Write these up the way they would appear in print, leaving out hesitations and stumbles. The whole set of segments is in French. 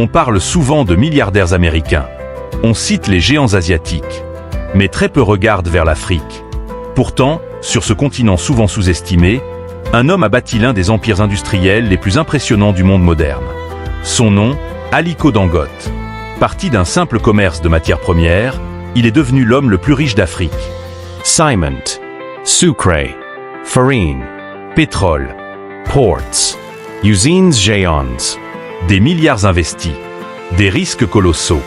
On parle souvent de milliardaires américains. On cite les géants asiatiques. Mais très peu regardent vers l'Afrique. Pourtant, sur ce continent souvent sous-estimé, un homme a bâti l'un des empires industriels les plus impressionnants du monde moderne. Son nom, Aliko Dangote. Parti d'un simple commerce de matières premières, il est devenu l'homme le plus riche d'Afrique. Ciment, sucre, farine, Pétrole, ports, usines géantes. des milliards investis, des risques colossaux,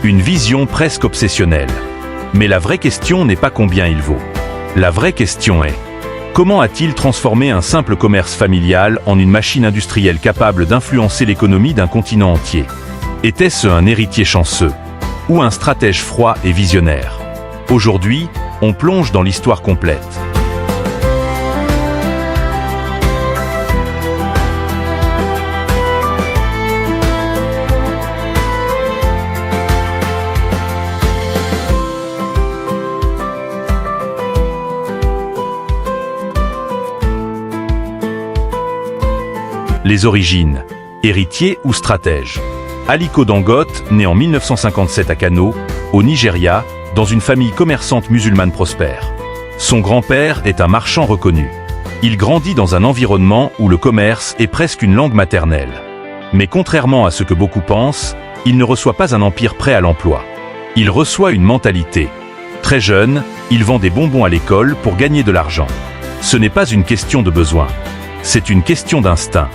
une vision presque obsessionnelle. Mais la vraie question n'est pas combien il vaut. La vraie question est: comment a-t-il transformé un simple commerce familial en une machine industrielle capable d'influencer l'économie d'un continent entier? Était-ce un héritier chanceux ou un stratège froid et visionnaire? Aujourd'hui, on plonge dans l'histoire complète. Les origines, héritier ou stratège. Aliko Dangote naît en 1957 à Kano, au Nigeria, dans une famille commerçante musulmane prospère. Son grand-père est un marchand reconnu. Il grandit dans un environnement où le commerce est presque une langue maternelle. Mais contrairement à ce que beaucoup pensent, il ne reçoit pas un empire prêt à l'emploi. Il reçoit une mentalité. Très jeune, il vend des bonbons à l'école pour gagner de l'argent. Ce n'est pas une question de besoin. C'est une question d'instinct.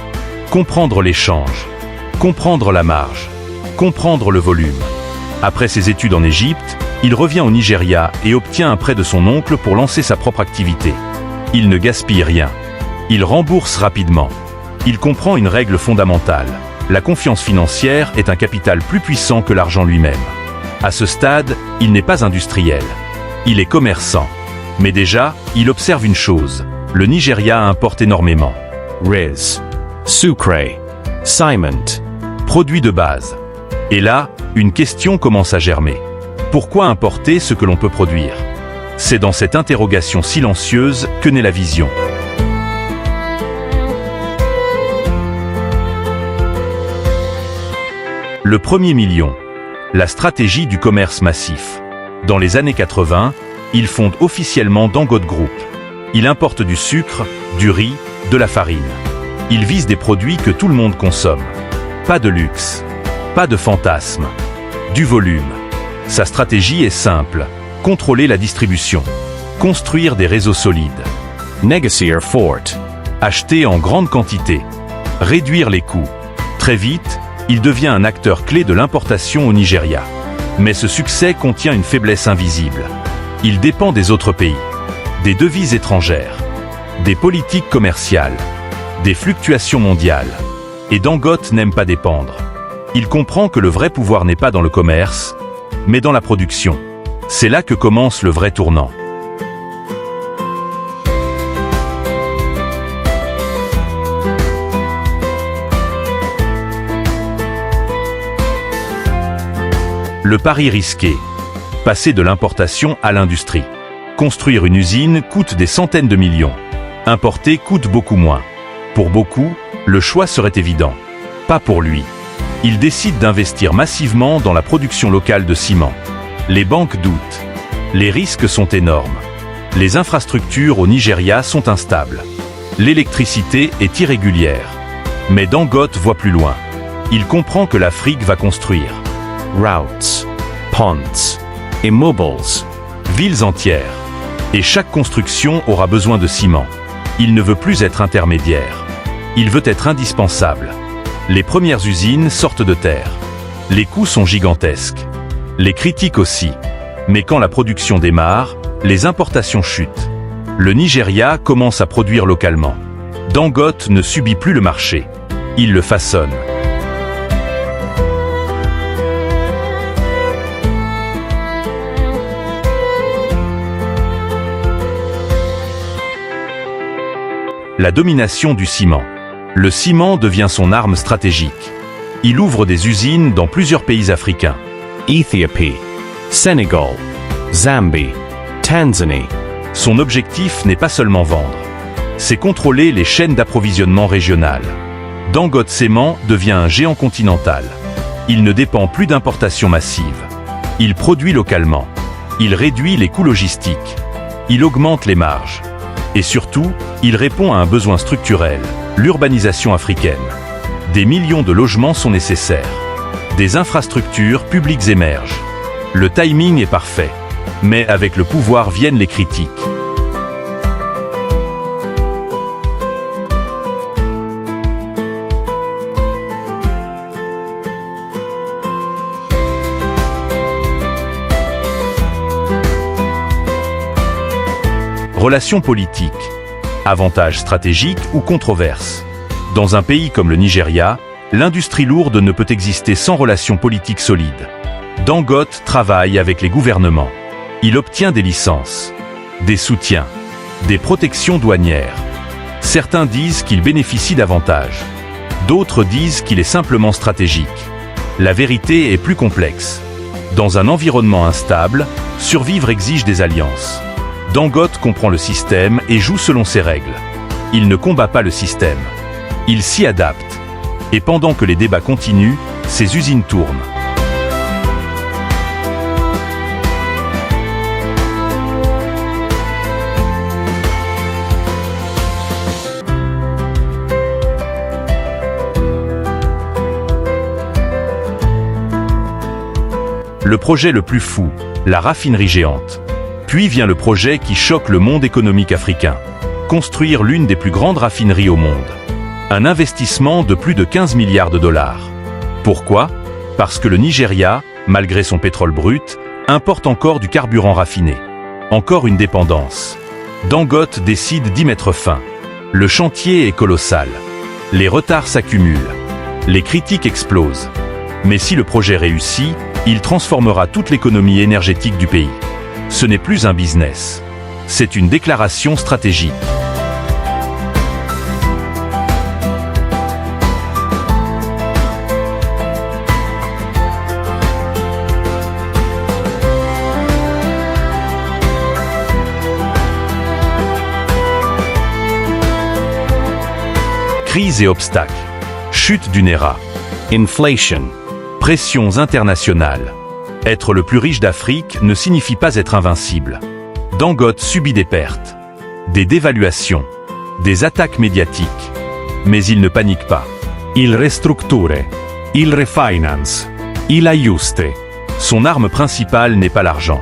Comprendre l'échange, comprendre la marge, comprendre le volume. Après ses études en Égypte, il revient au Nigeria et obtient un prêt de son oncle pour lancer sa propre activité. Il ne gaspille rien. Il rembourse rapidement. Il comprend une règle fondamentale. La confiance financière est un capital plus puissant que l'argent lui-même. À ce stade, il n'est pas industriel. Il est commerçant. Mais déjà, il observe une chose. Le Nigeria importe énormément. Riz, sucre, ciment. Produits de base. Et là, une question commence à germer. Pourquoi importer ce que l'on peut produire? C'est dans cette interrogation silencieuse que naît la vision. Le premier million. La stratégie du commerce massif. Dans les années 80, il fonde officiellement Dangote Group. Il importe du sucre, du riz, de la farine. Il vise des produits que tout le monde consomme. Pas de luxe, pas de fantasme, du volume. Sa stratégie est simple: contrôler la distribution, construire des réseaux solides, Négocier fort, acheter en grande quantité, réduire les coûts. Très vite, il devient un acteur clé de l'importation au Nigeria. Mais ce succès contient une faiblesse invisible. Il dépend des autres pays, des devises étrangères, des politiques commerciales, des fluctuations mondiales. Et Dangote n'aime pas dépendre. Il comprend que le vrai pouvoir n'est pas dans le commerce, mais dans la production. C'est là que commence le vrai tournant. Le pari risqué. Passer de l'importation à l'industrie. Construire une usine coûte des centaines de millions. Importer coûte beaucoup moins. Pour beaucoup, le choix serait évident. Pas pour lui. Il décide d'investir massivement dans la production locale de ciment. Les banques doutent. Les risques sont énormes. Les infrastructures au Nigeria sont instables. L'électricité est irrégulière. Mais Dangote voit plus loin. Il comprend que l'Afrique va construire routes, ponts, immeubles, villes entières. Et chaque construction aura besoin de ciment. Il ne veut plus être intermédiaire. Il veut être indispensable. Les premières usines sortent de terre. Les coûts sont gigantesques. Les critiques aussi. Mais quand la production démarre, les importations chutent. Le Nigeria commence à produire localement. Dangote ne subit plus le marché. Il le façonne. La domination du ciment. Le ciment devient son arme stratégique. Il ouvre des usines dans plusieurs pays africains. Éthiopie, Sénégal, Zambie, Tanzanie. Son objectif n'est pas seulement vendre. C'est contrôler les chaînes d'approvisionnement régionales. Dangote Cement devient un géant continental. Il ne dépend plus d'importations massives. Il produit localement. Il réduit les coûts logistiques. Il augmente les marges. Et surtout, il répond à un besoin structurel, l'urbanisation africaine. Des millions de logements sont nécessaires. Des infrastructures publiques émergent. Le timing est parfait. Mais avec le pouvoir viennent les critiques. Relations politiques. Avantages stratégiques ou controverses. Dans un pays comme le Nigeria, l'industrie lourde ne peut exister sans relations politiques solides. Dangote travaille avec les gouvernements. Il obtient des licences, des soutiens, des protections douanières. Certains disent qu'il bénéficie d'avantages. D'autres disent qu'il est simplement stratégique. La vérité est plus complexe. Dans un environnement instable, survivre exige des alliances. Dangote comprend le système et joue selon ses règles. Il ne combat pas le système. Il s'y adapte. Et pendant que les débats continuent, ses usines tournent. Le projet le plus fou, la raffinerie géante. Puis vient le projet qui choque le monde économique africain. Construire l'une des plus grandes raffineries au monde. Un investissement de plus de 15 milliards de dollars. Pourquoi? Parce que le Nigeria, malgré son pétrole brut, importe encore du carburant raffiné. Encore une dépendance. Dangote décide d'y mettre fin. Le chantier est colossal. Les retards s'accumulent. Les critiques explosent. Mais si le projet réussit, il transformera toute l'économie énergétique du pays. Ce n'est plus un business. C'est une déclaration stratégique. Crise et obstacles. Chute du Naira. Inflation. Pressions internationales. Être le plus riche d'Afrique ne signifie pas être invincible. Dangote subit des pertes, des dévaluations, des attaques médiatiques. Mais il ne panique pas. Il restructure. Il refinance. Il ajuste. Son arme principale n'est pas l'argent.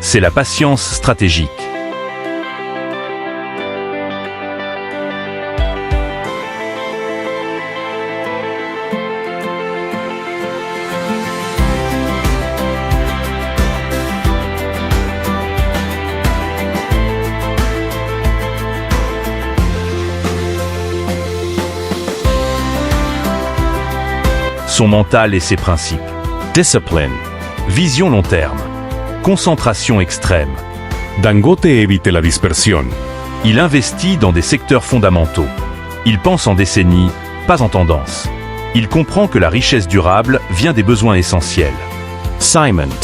C'est la patience stratégique. Son mental et ses principes. Discipline. Vision long terme. Concentration extrême. Dangote évite la dispersion. Il investit dans des secteurs fondamentaux. Il pense en décennies, pas en tendance. Il comprend que la richesse durable vient des besoins essentiels. Ciment.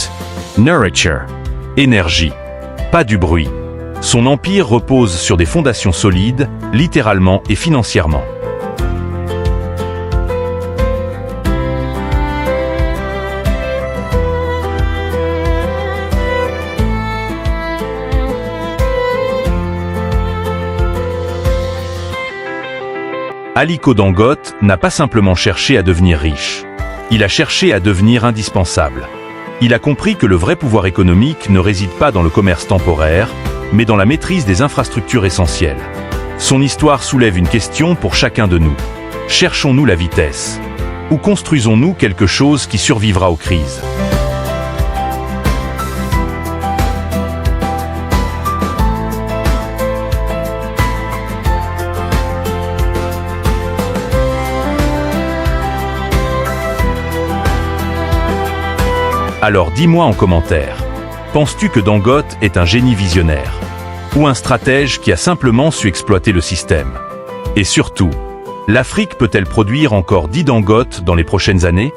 Nurture. Énergie. Pas du bruit. Son empire repose sur des fondations solides, littéralement et financièrement. Aliko Dangote n'a pas simplement cherché à devenir riche. Il a cherché à devenir indispensable. Il a compris que le vrai pouvoir économique ne réside pas dans le commerce temporaire, mais dans la maîtrise des infrastructures essentielles. Son histoire soulève une question pour chacun de nous. Cherchons-nous la vitesse? Ou construisons-nous quelque chose qui survivra aux crises? Alors dis-moi en commentaire, penses-tu que Dangote est un génie visionnaire? Ou un stratège qui a simplement su exploiter le système? Et surtout, l'Afrique peut-elle produire encore 10 Dangote dans les prochaines années?